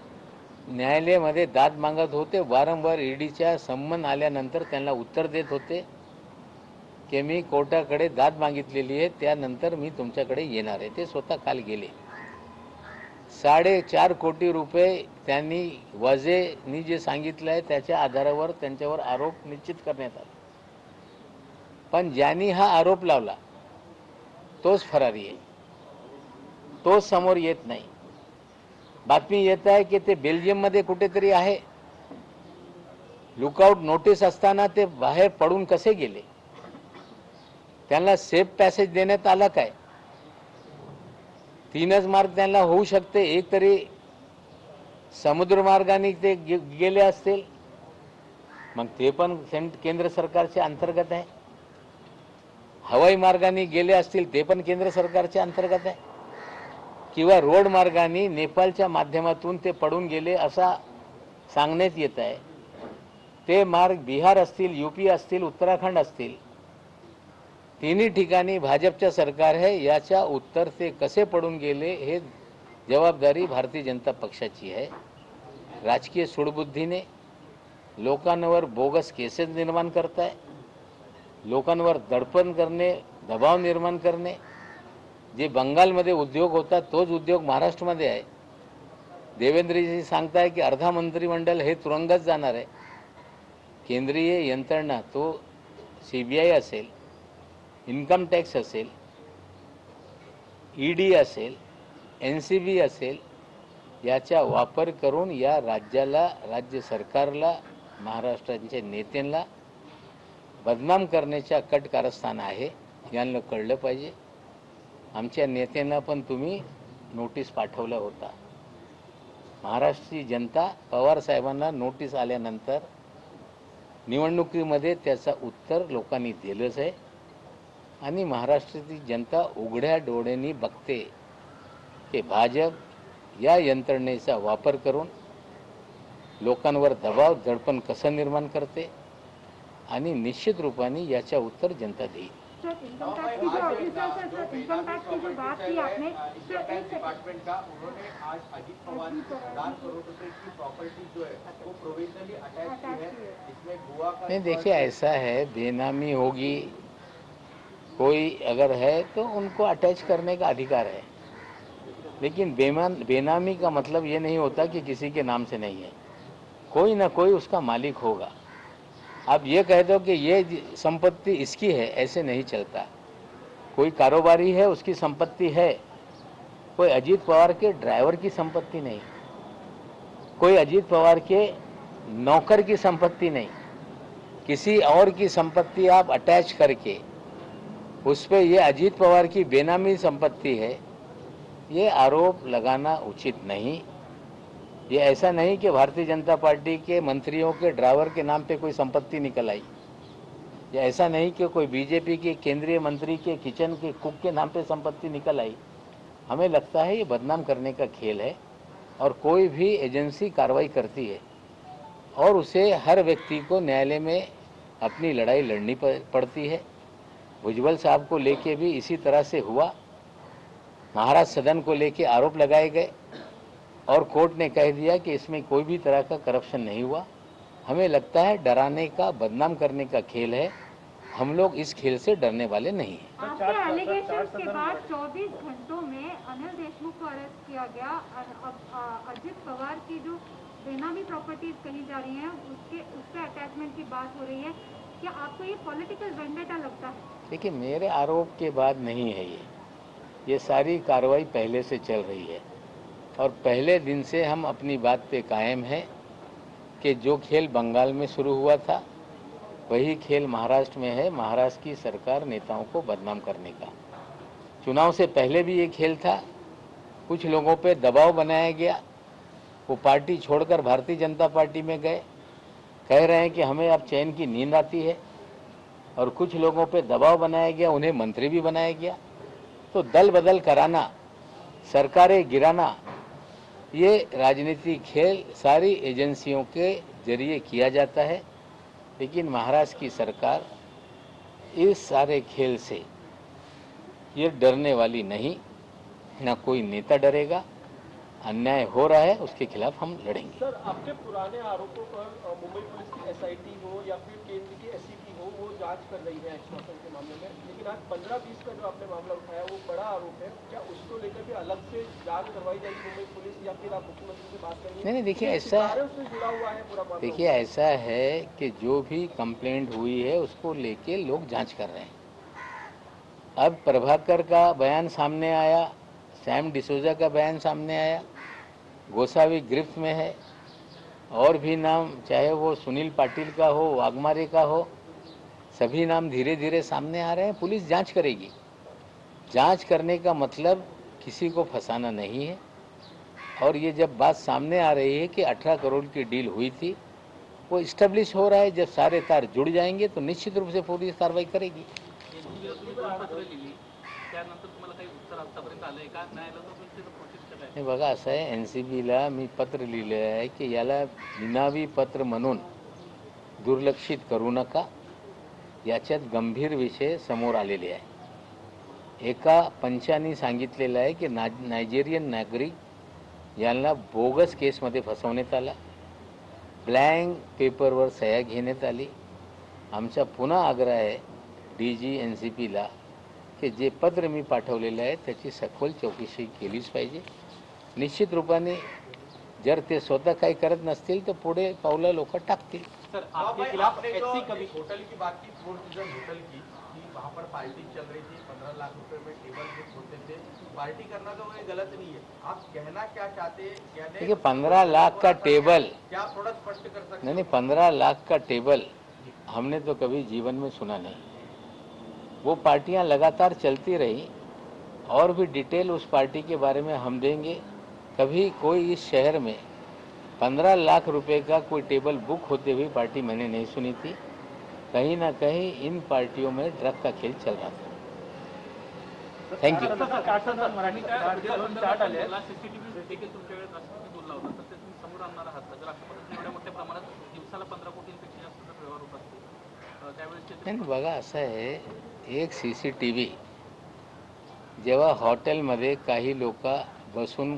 न्यायालयामध्ये दाद मागत होते। वारंवार ईडीच्या संमन आल्यानंतर त्यांना उत्तर देत होते की मी कोर्टाकडे दाद मागितलेली आहे, त्यानंतर मी तुमच्याकडे येणार आहे। ते स्वतः काल गेले। 4.5 कोटी रुपये त्यांनी वाजेंनी जे सांगितलं आहे त्याच्या आधारावर त्यांच्यावर आरोप निश्चित करण्यात आला। पण ज्यांनी हा आरोप लावला तोच फरारी आहे, तोच समोर येत नाही। बातमी येत आहे की ते बेल्जियममध्ये कुठेतरी आहे। लुकआउट नोटीस असताना ते बाहेर पडून कसे गेले? त्यांना सेफ पॅसेज देण्यात आला काय? 3च मार्ग त्यांना होऊ शकते, एक तरी समुद्र मार्गाने ते गेले असतील, मग ते पण केंद्र सरकारच्या अंतर्गत आहे। हवाई मार्गाने गेले असतील ते पण केंद्र सरकारच्या अंतर्गत आहे, किंवा रोड मार्गाने नेपाळच्या माध्यमातून ते पडून गेले असा सांगण्यात येत आहे। ते मार्ग बिहार असतील, यूपी असतील, उत्तराखंड असतील, तिन्ही ठिकाणी भाजपचं सरकार आहे. याच्या उत्तर ते कसे पडून गेले हे जबाबदारी भारतीय जनता पक्षाची आहे. राजकीय सूडबुद्धीने लोकांवर बोगस केसेस निर्माण करताय, लोकांवर दडपण करणे, दबाव निर्माण करणे. जे बंगालमध्ये उद्योग होता तोच उद्योग महाराष्ट्रामध्ये आहे. देवेंद्रजी सांगताय की अर्धा मंत्रिमंडळ हे तुरुंगात जाणार आहे. केंद्रीय यंत्रणा तो CBI असेल, इन्कम टॅक्स असेल, ED असेल, NCB असेल, याचा वापर करून या राज्याला, राज्य सरकारला, महाराष्ट्राच्या नेत्यांना बदनाम करण्याचा कट कारस्थान आहे. यांना कळलं पाहिजे. आमच्या नेत्यांना पण तुम्ही नोटीस पाठवला होता. महाराष्ट्राची जनता पवार साहेबांना नोटीस आल्यानंतर निवडणुकीमध्ये त्याचा उत्तर लोकांनी दिलंच आहे. आणि महाराष्ट्राची जनता उघड्या डोळ्यांनी बघते की भाजप या यंत्रणेचा वापर करून लोकांवर दबाव दडपण कसं निर्माण करते आणि निश्चित रूपाने याचा उत्तर जनता देईल. इनकम टैक्स की जो ऑफिसर्स है सर, इनकम टैक्स की जो बात की आपने सर, एक डिपार्टमेंट का उन्होंने आज अजीत पवार की 1000 करोड़ रुपए की प्रॉपर्टी जो है वो प्रोविजनली अटैच की है. इसमें गोवा का नहीं, देखिए ऐसा है, बेनामी होगी कोई अगर है तो उनको अटैच करने का अधिकार है. लेकिन बेनामी का मतलब ये नहीं होता कि किसी के नाम से नहीं है. कोई ना कोई उसका मालिक होगा. आप ये कह दो कि ये संपत्ति इसकी है, ऐसे नहीं चलता. कोई कारोबारी है उसकी संपत्ति है. कोई अजीत पवार के ड्राइवर की संपत्ति नहीं, कोई अजीत पवार के नौकर की संपत्ति नहीं. किसी और की संपत्ति आप अटैच करके उस पर ये अजीत पवार की बेनामी संपत्ति है, ये आरोप लगाना उचित नहीं. ये ऐसा नहीं कि भारतीय जनता पार्टी के मंत्रियों के ड्राइवर के नाम पे कोई संपत्ति निकल आई. ये ऐसा नहीं कि कोई बीजेपी के केंद्रीय मंत्री के किचन के कुक के नाम पे संपत्ति निकल आई. हमें लगता है ये बदनाम करने का खेल है. और कोई भी एजेंसी कार्रवाई करती है और उसे हर व्यक्ति को न्यायालय में अपनी लड़ाई लड़नी पड़ती है. भुजबल साहब को लेके भी इसी तरह से हुआ. महाराष्ट्र सदन को लेके आरोप लगाए गए और कोर्ट ने कह दिया कि इसमें कोई भी तरह का करप्शन नहीं हुआ. हमें लगता है डराने का, बदनाम करने का खेल है. हम लोग इस खेल से डरने वाले नहीं हैं. आपके एलिगेशंस के बाद 24 घंटों में अनिल देशमुख को अरेस्ट किया गया. अब अजित पवार की जो बेनामी प्रॉपर्टीज कही जा रही हैं उस पे अटैचमेंट की बात हो रही है. क्या आपको ये पॉलिटिकल वेंडेटा लगता है? देखिए, मेरे आरोप के बाद नहीं है ये सारी कार्रवाई पहले से चल रही है और पहले दिन से हम अपनी बात पे कायम हैं कि जो खेल बंगाल में शुरू हुआ था वही खेल महाराष्ट्र में है. महाराष्ट्र की सरकार नेताओं को बदनाम करने का. चुनाव से पहले भी ये खेल था. कुछ लोगों पे दबाव बनाया गया, वो पार्टी छोड़कर भारतीय जनता पार्टी में गए. कह रहे हैं कि हमें अब चैन की नींद आती है. और कुछ लोगों पे दबाव बनाया गया, उन्हें मंत्री भी बनाया गया. तो दल बदल कराना, सरकारें गिराना, ये राजनीतिक खेल सारी एजेंसियों के जरिए किया जाता है. लेकिन महाराष्ट्र की सरकार इस सारे खेल से ये डरने वाली नहीं. ना कोई नेता डरेगा. अन्याय हो रहा है उसके खिलाफ हम लड़ेंगे. सर, आपके पुराने आरोपों पर मुंबई पुलिस की SIT हो या फिर केंद्र की SCT हो, वो जांच कर रही है एक्सटॉर्शन के मामले में. लेकिन आज 15-20 का जो आपने मामला उठाया वो बड़ा आरोप है. क्या उसको लेकर भी अलग से जांच करवाई जाएगी मुंबई पुलिस या फिर आप मुख्यमंत्री से बात करेंगे? नहीं, देखिए ऐसा, उससे जुड़ा हुआ है पूरा मामला. देखिए ऐसा है कि जो भी कंप्लेंट हुई है उसको लेके लोग जांच कर रहे हैं. अब प्रभाकर का बयान सामने आया, सैम डिसोजा का बयान सामने आया, गोसावी गिरफ्त में है. और भी नाम, चाहे वो सुनील पाटिल का हो, वाघमारे का हो, सभी नाम धीरे धीरे सामने आ रहे हैं. पुलिस जांच करेगी. जांच करने का मतलब किसी को फंसाना नहीं है. और ये जब बात सामने आ रही है कि 18 करोड़ की डील हुई थी, वो इस्टेब्लिश हो रहा है. जब सारे तार जुड़ जाएंगे तो निश्चित रूप से पुलिस कार्रवाई करेगी. हे बघा, असं आहे, NCBला मी पत्र लिहिलं आहे की याला निनावी पत्र म्हणून दुर्लक्षित करू नका, याच्यात गंभीर विषय समोर आलेले आहे. एका पंचांनी सांगितलेलं आहे की नायजेरियन नागरिक यांना बोगस केसमध्ये फसवण्यात आला, ब्लँक पेपरवर सह्या घेण्यात आली. आमचा पुन्हा आग्रह आहे DG NCPला की जे पत्र मी पाठवलेलं आहे त्याची सखोल चौकशी केलीच पाहिजे. निश्चित रूपाने जर ते स्वतः काही करत नसतील तर पुढे पावलं लोक टाकतील. सर आपके खिलाफ आपने जो एससी कभी होटल की बात की, फोर सीजन होटल की, कि वहाँ पर पार्टी चल रही थी, 15 लाख रुपए में टेबल बुक होते थे. पार्टी करना तो कोई गलत नहीं है. आप कहना क्या चाहते हैं? देखिए 15 लाख का टेबल, क्या आप थोड़ा स्पष्ट कर सकते नहीं 15 लाख का टेबल हमने तो कभी जीवन में सुना नहीं. वो पार्टियां लगातार चलती रही और भी डिटेल उस पार्टी के बारे में हम देंगे. कभी कोई इस शहर में 15 लाख रुपए का कोई टेबल बुक होते हुए पार्टी मैंने नहीं सुनी थी. कहीं ना कहीं इन पार्टियों में ड्रग का खेल चल रहा था. Thank you. सीसीटीव्ही देखील तुमच्या वेळेस राष्ट्रपती बोलला होता तर ते तुम्ही समोर आणणार आहात का? जर राष्ट्रपती एवढ्या मोठ्या प्रमाणात दिवसाला 15 कोटींपेक्षा जास्त व्यवहार होत असतील त्यावेळेस नाही बघा असं आहे, एक CCTV जेव्हा हॉटेलमध्ये काही लोक बसून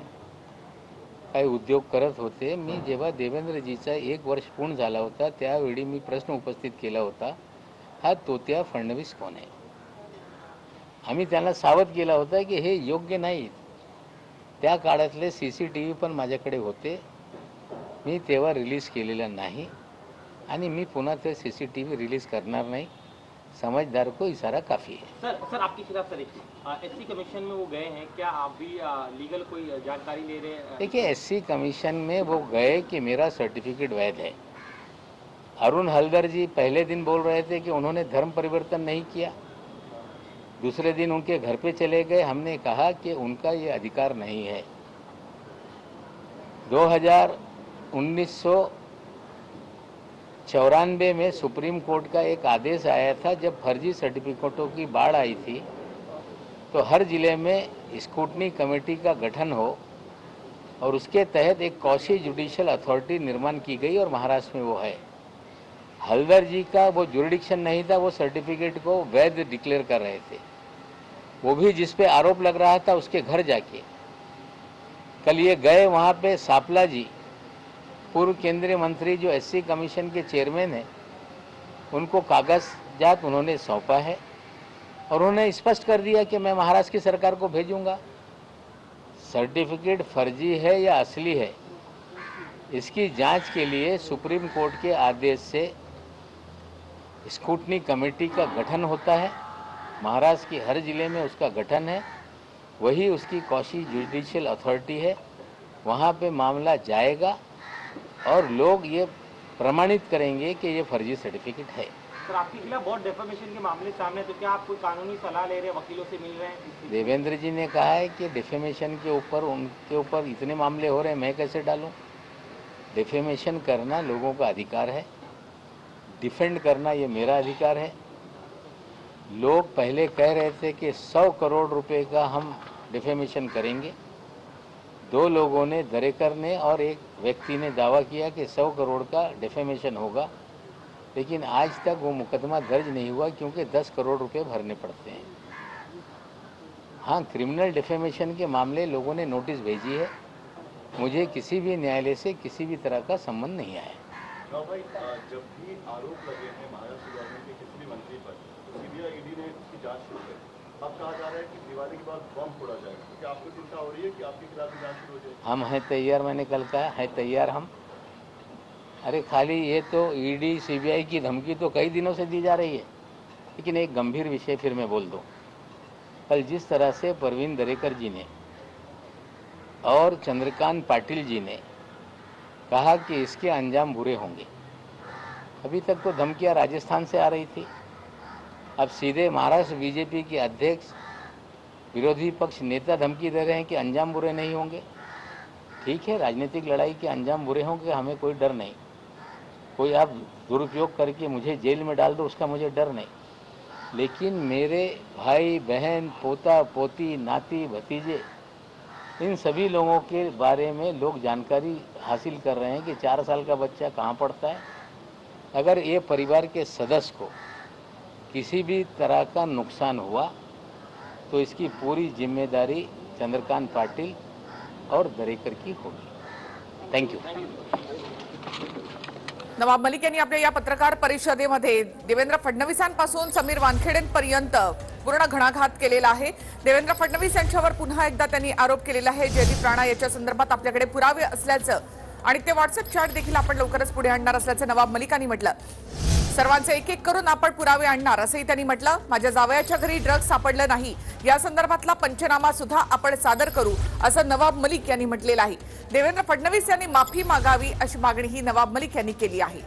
काही उद्योग करत होते, मी जेव्हा देवेंद्रजीचा 1 वर्ष पूर्ण झाला होता त्यावेळी मी प्रश्न उपस्थित केला होता, हा तोत्या फडणवीस कोण आहे. आम्ही त्यांना सावध केला होता की हे योग्य नाही. त्या काळातले CCTV पण माझ्याकडे होते, मी तेव्हा रिलीज केलेला नाही आणि मी पुन्हा ते CCTV रिलीज करणार नाही. समझदार को इशारा काफ़ी है. सर आपके खिलाफ सर एससी कमीशन में वो गए हैं, क्या आप भी लीगल कोई जानकारी ले रहे हैं? देखिए SC कमीशन में वो गए कि मेरा सर्टिफिकेट वैध है. अरुण हलदर जी पहले दिन बोल रहे थे कि उन्होंने धर्म परिवर्तन नहीं किया, दूसरे दिन उनके घर पे चले गए. हमने कहा कि उनका ये अधिकार नहीं है. 1994 में सुप्रीम कोर्ट का एक आदेश आया था, जब फर्जी सर्टिफिकेटों की बाढ़ आई थी तो हर जिले में स्क्रूटनी कमेटी का गठन हो और उसके तहत एक कौशी जुडिशियल अथॉरिटी निर्माण की गई और महाराष्ट्र में वो है. हलदर जी का वो जुरिडिक्शन नहीं था, वो सर्टिफिकेट को वैध डिक्लेयर कर रहे थे. वो भी जिस पे आरोप लग रहा था उसके घर जाके कल ये गए. वहाँ पे सापला जी पूर्व केंद्रीय मंत्री जो SC कमीशन के चेयरमैन हैं, उनको कागजात उन्होंने सौंपा है और उन्होंने स्पष्ट कर दिया कि मैं महाराष्ट्र की सरकार को भेजूंगा. सर्टिफिकेट फर्जी है या असली है, इसकी जांच के लिए सुप्रीम कोर्ट के आदेश से स्क्रूटनी कमेटी का गठन होता है. महाराष्ट्र की हर जिले में उसका गठन है, वही उसकी कौशी जुडिशियल अथॉरिटी है. वहाँ पे मामला जाएगा और लोग ये प्रमाणित करेंगे कि ये फर्जी सर्टिफिकेट है. सर आपके खिलाफ बहुत डेफेमेशन के मामले सामने, तो क्या आप कोई कानूनी सलाह ले रहे हैं, वकीलों से मिल रहे हैं? देवेंद्र जी ने कहा है कि डिफेमेशन के ऊपर उनके ऊपर इतने मामले हो रहे हैं, मैं कैसे डालूं. डिफेमेशन करना लोगों का अधिकार है, डिफेंड करना ये मेरा अधिकार है. लोग पहले कह रहे थे कि 100 करोड़ रुपए का हम डिफेमेशन करेंगे. 2 लोगों ने, दरेकर ने और एक व्यक्ति ने दावा किया कि 100 करोड़ का डिफेमेशन होगा, लेकिन आज तक वो मुकदमा दर्ज नहीं हुआ क्योंकि 10 करोड़ रुपए भरने पड़ते हैं. हाँ, क्रिमिनल डिफेमेशन के मामले लोगों ने नोटिस भेजी है. मुझे किसी भी न्यायालय से किसी भी तरह का संबंध नहीं आया. भाई जब भी आरोप लगे हैं महाराष्ट्र गवर्नमेंट के किसी भी मंत्री पर, तो CBI ED ने इसकी जांच शुरू कर. अब कहा जा रहा है कि दिवाली के बाद बम फोड़ा जाएगा. तो क्या आपको चिंता हो रही है कि आपके खिलाफ भी जांच शुरू हो जाएगी? हम हैं तैयार, मैंने कल कहा है तैयार हम. अरे खाली ये तो ED CBI की धमकी तो कई दिनों से दी जा रही है. लेकिन एक गंभीर विषय फिर मैं बोल दूं, कल जिस तरह से परवीन दरेकर जी ने और चंद्रकांत पाटिल जी ने कहा कि इसके अंजाम बुरे होंगे, अभी तक तो धमकियां राजस्थान से आ रही थी, अब सीधे महाराष्ट्र BJP के अध्यक्ष, विरोधी पक्ष नेता धमकी दे रहे हैं कि अंजाम बुरे नहीं होंगे. ठीक है, राजनीतिक लड़ाई के अंजाम बुरे होंगे, हमें कोई डर नहीं. कोई आप दुरुपयोग करके मुझे जेल में डाल दो, उसका मुझे डर नहीं. लेकिन मेरे भाई बहन, पोता पोती, नाती भतीजे, इन सभी लोगों के बारे में लोग जानकारी हासिल कर रहे हैं कि 4 साल का बच्चा कहाँ पढ़ता है, अगर ये परिवार के सदस्य को किसी भी तरह का नुकसान हुआ तो इसकी पूरी जिम्मेदारी चंद्रकांत पाटील और दरेकर की होगी। Thank you. नवाब मलिक यांनी आपल्या या पत्रकार परिषदेमध्ये देवेंद्र फडणवीसांपासून समीर वानखेडेंपर्यंत पूर्ण घणाघात केलेला आहे। देवेंद्र फडणवीस यांच्यावर पुन्हा एकदा त्यांनी आरोप केलेला आहे। जयदीप राणा याच्या संदर्भात आपल्याकडे पुरावे असल्याचं आणि ते व्हॉट्सअप चॅट देखील आपण लवकरच पुढे आणणार असल्याचं नवाब मलिकांनी म्हटलं। सर्वांचे एक एक करून आपण पुरावे आणणार असंही त्यांनी म्हटलं। माझ्या जावयाच्या घरी ड्रग्ज सापडलं नाही या संदर्भातला पंचनामा सुद्धा आपण सादर करू असं नवाब मलिक यांनी म्हटलेलं आहे। देवेंद्र फडणवीस यांनी माफी मागावी अशी मागणीही नवाब मलिक यांनी केली आहे।